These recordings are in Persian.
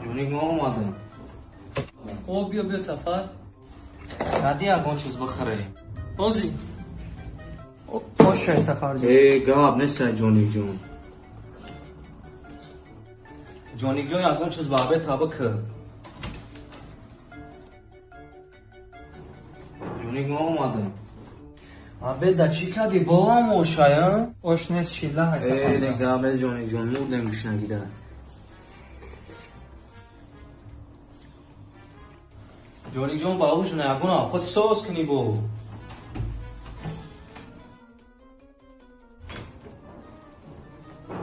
جونیک ما اومدم. خب بیا سفر. ندی اگه چیز بخره. بازی. باشه سفر جون. گاب نیست جونیک جون. جونیک جون اگه چیز بابه تابه که. جونیک ما اومدم. آبه دا چی کردی با هم اوشایا؟ اوش نیست شیله های سفر جون. گابه جونیک جون مود نمیش نگیده. جونیک جون باوش نگونا خود سوز کنی بو.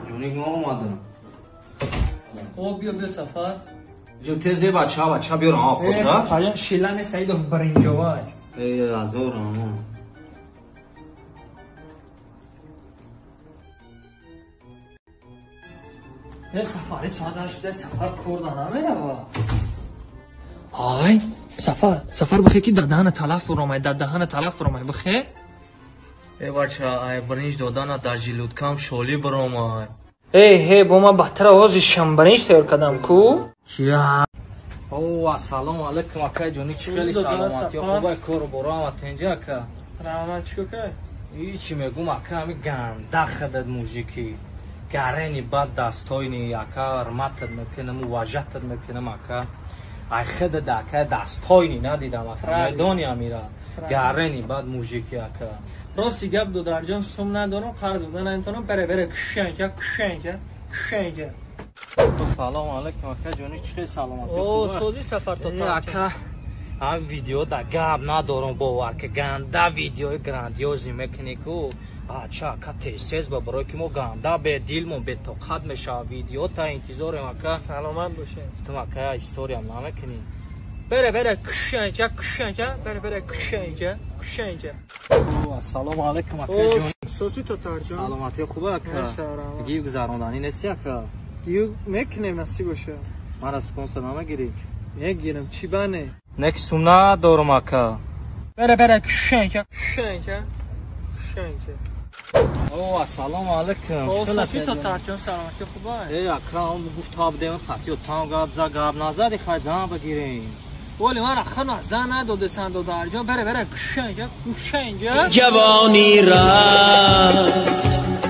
جونیک ما اومدم. خب بیا سفر. جون تیزه بچه بیارم آب خود سفر جون شیله نیست سعید و برنجوای. از اورم. سفری ساده شده سفر کردن نمیره با. آی سفر بخی که دهن تلف فرامای دهن تلف فرامای بخی. بچه ای برنج دادن در جلود کم شولی برامای. با ما بهتر آغاز شنبرنج تیار کردم کو. کیا اوه سلام علیکم اکای جونی خیلی سلامتی خوبه کار برام اینجا که رحمت چیکار که هیچی میگم اکا می گنده خدت موزیکی گرینی بد دستاینی اکا رمتت میکنم واجهتت میکنم اکا ای خدت اکا دستاینی ندیدم اکا میدانی میره گرینی بد موزیکی اکا راستی گپ دو درجان سوم ندارم قرض بودن انتونم بره کشنگه تو سلام علیکم اکا جونی چه سلامتی او سوزی سفر تو اکا هم ویدیو دا گاب ندارم باور که گنده ویدیو گراندیوزی میکنی کو اچھا اکا تیسیز با برای که ما گنده به دیلمون به توقت میشه ویدیو تا انتظارم اکا سلامت باشه تو اکا استوری هم نمیکنی بره کشنگه سلام علیکم اکا جون سوزی تو ترجان سلامتی خوبه اکا گیو گذراندنی نیستی اکا دیو میکنیم نصیب باشه من اسپانسر نمیگیری میگیرم چی بانه نکسوم ندارم اکا بره کشنگه اوه سلام علیکم سوزی تو ترجان سلامتی خوبه اکا هم گفت تاب دیم پتیو تام گاب نزدی خواهی زن بگیریم ولی من اخنا زن نداده سندو درجان بره کشنگه جوانی رفت